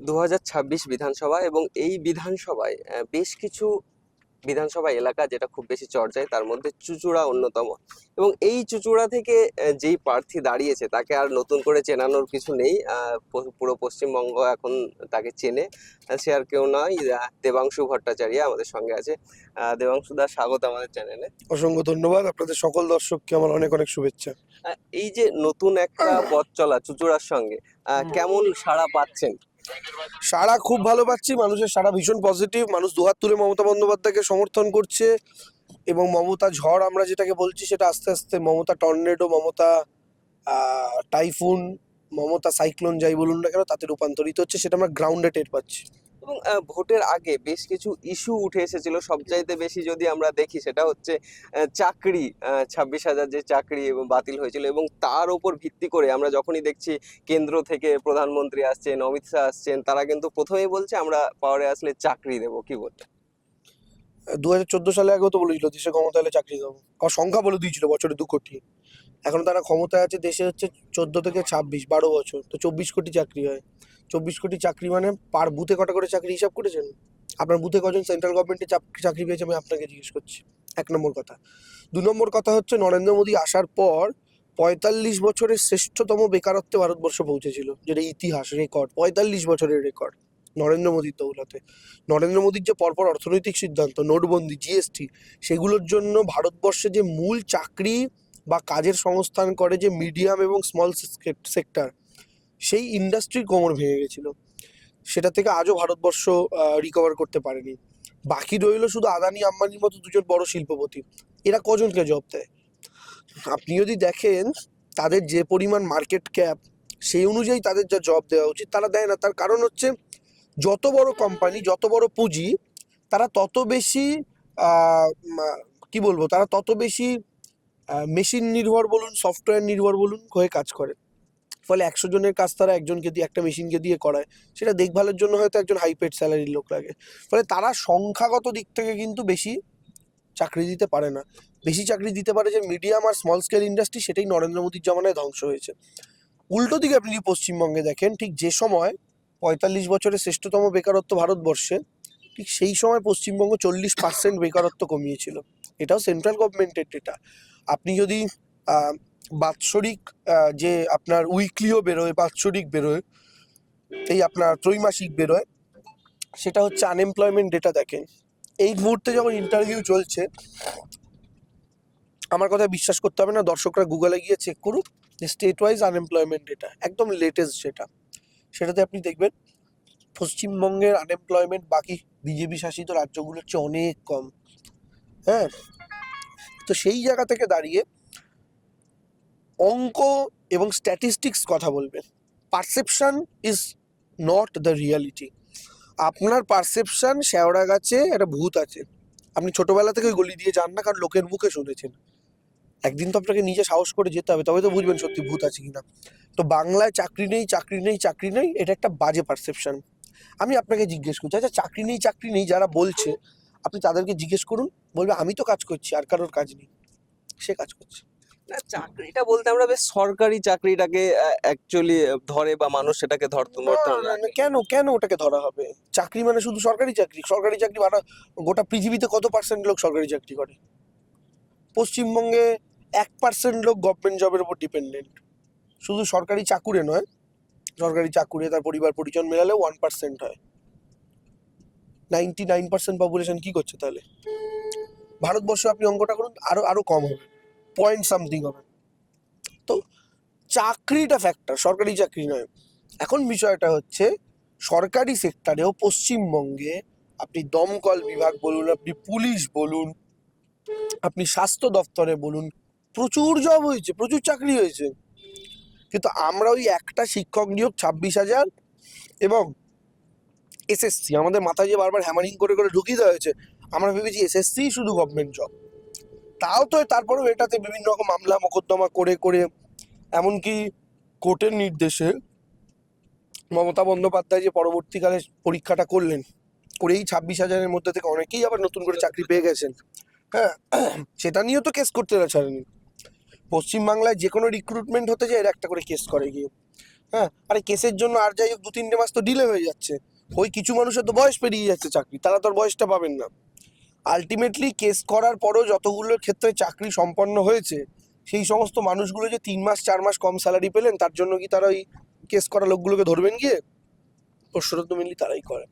2026 বিধানসভা এবং এই বিধানসভায় বেশ কিছু বিধানসভা এলাকা যেটা খুব বেশি চর্চায়, তার মধ্যে চুঁচুড়া অন্যতম। এবং এই চুঁচুড়া থেকে যেই প্রার্থী দাঁড়িয়েছে তাকে আর নতুন করে চেনানোর কিছু নেই। পুরো পশ্চিমবঙ্গ এখন তাকে চেনে। সে আর কেউ নয়, দেবাংশু ভট্টাচার্য আমাদের সঙ্গে আছে। দেবাংশু দা, স্বাগত আমাদের চ্যানেলে। অসংখ্য ধন্যবাদ। আপনাদের সকল দর্শককে আমার অনেক অনেক শুভেচ্ছা। এই যে নতুন একটা পথ চলা চুঁচুড়ার সঙ্গে, কেমন সাড়া পাচ্ছেন? সাড়া খুব ভালো পাচ্ছি, মানুষের সাড়া ভীষণ পজিটিভ। মানুষ দুহাত তুলে মমতা বন্দ্যোপাধ্যায়কে সমর্থন করছে এবং মমতা ঝড় আমরা যেটাকে বলছি সেটা আস্তে আস্তে Mamata tornado, Mamata typhoon, Mamata cyclone যাই বলুন না কেন তাতে রূপান্তরিত হচ্ছে, সেটা আমরা গ্রাউন্ডে টের পাচ্ছি। এবং ভোটের আগে বেশ কিছু ইস্যু উঠে এসেছিল। সবচাইতে বেশি যদি আমরা দেখি সেটা হচ্ছে চাকরি, 26,000 যে চাকরি এবং বাতিল হয়েছিল, এবং তার উপর ভিত্তি করে আমরা যখনই দেখছি কেন্দ্র থেকে প্রধানমন্ত্রী আসছেন, অমিত শাহ আসছেন, তারা কিন্তু প্রথমেই বলছে আমরা পাওয়ারে আসলে চাকরি দেবো। কি বলতে? 2014 সালে আগেও তো বলেছিল দেশে ক্ষমতা এলে চাকরি দেবো, আর সংখ্যা বলে দিয়েছিল বছরে 2 কোটি। এখন তারা ক্ষমতায় আছে, দেশে হচ্ছে 14 থেকে 26, 12 বছর, তো 24 কোটি চাকরি হয়। 24 কোটি চাকরি মানে পার বুথে কটা করে চাকরি হিসাব করেছেন? আপনার বুথে কজন সেন্ট্রাল গভর্নমেন্টে চাকরি পেয়েছে আমি আপনাকে জিজ্ঞেস করছি। 1 নম্বর কথা। 2 নম্বর কথা হচ্ছে নরেন্দ্র মোদী আসার পর 45 বছরের শ্রেষ্ঠতম বেকারত্বে ভারতবর্ষ পৌঁছেছিল, যেটা ইতিহাস রেকর্ড, 45 বছরের রেকর্ড নরেন্দ্র মোদীর দৌলতে। নরেন্দ্র মোদীর যে পরপর অর্থনৈতিক সিদ্ধান্ত, নোটবন্দি, জিএসটি, সেগুলোর জন্য ভারতবর্ষে যে মূল চাকরি বা কাজের সংস্থান করে যে মিডিয়াম এবং স্মল সেক্টর, সেই ইন্ডাস্ট্রির কোমর ভেঙে গেছিল। সেটা থেকে আজও ভারতবর্ষ রিকভার করতে পারেনি। বাকি রইল শুধু আদানি আম্বানির মতো দুজন বড় শিল্পপতি। এরা কজনকে জব দেয়? আপনি যদি দেখেন তাদের যে পরিমাণ মার্কেট ক্যাপ, সেই অনুযায়ী তাদের যা জব দেওয়া উচিত তারা দেয় না। তার কারণ হচ্ছে যত বড় কোম্পানি, যত বড় পুঁজি, তারা তত বেশি কি বলবো, তারা তত বেশি মেশিন নির্ভর বলুন, সফটওয়্যার নির্ভর বলুন হয়ে কাজ করে। ফলে 100 জনের কাজ তারা একজনকে দিয়ে, একটা মেশিনকে দিয়ে করায়। সেটা দেখভালের জন্য হয়তো একজন হাই পেড স্যালারির লোক লাগে। ফলে তারা সংখ্যাগত দিক থেকে কিন্তু বেশি চাকরি দিতে পারে না। বেশি চাকরি দিতে পারে যে মিডিয়াম আর স্মল স্কেল ইন্ডাস্ট্রি, সেটাই নরেন্দ্র মোদীর জমানায় ধ্বংস হয়েছে। উল্টো দিকে আপনি যদি পশ্চিমবঙ্গে দেখেন, ঠিক যে সময় 45 বছরের শ্রেষ্ঠতম বেকারত্ব ভারতবর্ষে, ঠিক সেই সময় পশ্চিমবঙ্গ 40% বেকারত্ব কমিয়েছিল। এটাও সেন্ট্রাল গভর্নমেন্টের ডেটা। আপনি যদি বাৎসরিক যে আপনার উইকলিও বেরোয়, বাৎসরিক বেরোয়, এই আপনার ত্রৈমাসিক বেরোয়, সেটা হচ্ছে আনএমপ্লয়মেন্ট ডেটা দেখেন। এই মুহূর্তে যখন ইন্টারভিউ চলছে, আমার কথা বিশ্বাস করতে হবে না, দর্শকরা গুগলে গিয়ে চেক করুক যে স্টেট ওয়াইজ আনএমপ্লয়মেন্ট ডেটা, একদম লেটেস্ট যেটা, সেটাতে আপনি দেখবেন পশ্চিমবঙ্গের আনএমপ্লয়মেন্ট বাকি বিজেপি শাসিত রাজ্যগুলোর চেয়ে অনেক কম। হ্যাঁ, তো সেই জায়গা থেকে দাঁড়িয়ে অঙ্ক এবং স্ট্যাটিস্টিক্স কথা বলবে। Perception is not the reality. আপনার পারসেপশন শেওড়া গাছে একটা ভূত আছে, আপনি ছোটবেলা থেকে ওই গলি দিয়ে যান না, কারণ লোকের মুখে শুনেছেন। একদিন তো আপনাকে নিজে সাহস করে যেতে হবে, তবে তো বুঝবেন সত্যি ভূত আছে কিনা। তো বাংলায় চাকরি নেই, চাকরি নেই, চাকরি নেই, এটা একটা বাজে পারসেপশন। আমি আপনাকে জিজ্ঞেস করছি, আচ্ছা চাকরি নেই, চাকরি নেই যারা বলছে, আপনি তাদেরকে জিজ্ঞেস করুন, বলবে আমি তো কাজ করছি, আর কারোর কাজ নেই, সে কাজ করছে। না, চাকরিটা বলতে আমরা বেশ সরকারি চাকরিটাকে অ্যাকচুয়ালি ধরে, বা মানুষ সেটাকে ধরতো না, রাখে। কেন কেন ওটাকে ধরা হবে? চাকরি মানে শুধু সরকারি চাকরি? সরকারি চাকরি মানে গোটা পৃথিবীতে কত পার্সেন্ট লোক সরকারি চাকরি করে? পশ্চিমবঙ্গে 1% লোক গভর্নমেন্ট জবের উপর ডিপেন্ডেন্ট। শুধু সরকারি চাকুরে নয়, সরকারি চাকুরে তার পরিবার পরিজন মেলালেও 1% হয়। 99% পপুলেশন কি করছে তাহলে? ভারতবর্ষে আপনি অঙ্কটা করুন, আরো আরো কম হবে, পয়েন্ট সামথিং হবে। তো চাকরিটা ফ্যাক্টর, সরকারি চাকরি নয়। এখন বিষয়টা হচ্ছে সরকারি সেক্টরেও পশ্চিমবঙ্গে আপনি দমকল বিভাগ বলুন, আপনি পুলিশ বলুন, আপনি স্বাস্থ্য দপ্তরে বলুন, প্রচুর জব হয়েছে, প্রচুর চাকরি হয়েছে। কিন্তু আমরা ওই একটা শিক্ষক নিয়োগ 26,000 এবং এসএসসি, আমাদের মাথায় যে বারবার হ্যামারিং করে করে ঢুকিয়ে দেওয়া হয়েছে, আমরা ভেবেছি এসএসসি শুধু গভর্নমেন্ট জব। তাও তো তারপরেও এটাতে বিভিন্ন রকম মামলা মোকদ্দমা করে করে, এমনকি কোর্টের নির্দেশে মমতা বন্দ্যোপাধ্যায় যে পরবর্তীকালে পরীক্ষাটা করলেন, করেই 26,000-এর মধ্যে থেকে অনেকেই আবার নতুন করে চাকরি পেয়ে গেছেন। হ্যাঁ, সেটা নিয়েও তো কেস করতে ছাড়েনি। পশ্চিমবাংলায় যে কোনো রিক্রুটমেন্ট হতে যায় এর একটা করে কেস করে গিয়ে। হ্যাঁ, আরে কেসের জন্য আর যাই হোক 2-3টে মাস তো ডিলে হয়ে যাচ্ছে। ওই কিছু মানুষের তো বয়স পেরিয়ে যাচ্ছে চাকরি, তারা তো আর বয়সটা পাবেন না। আলটিমেটলি কেস করার পরও যতগুলো ক্ষেত্রে চাকরি সম্পন্ন হয়েছে, সেই সমস্ত মানুষগুলো যে 3 মাস 4 মাস কম স্যালারি পেলেন, তার জন্য কি তারা ওই কেস করা লোকগুলোকে ধরবেন গিয়ে? প্রশ্নটা তো মেনলি তারাই করে।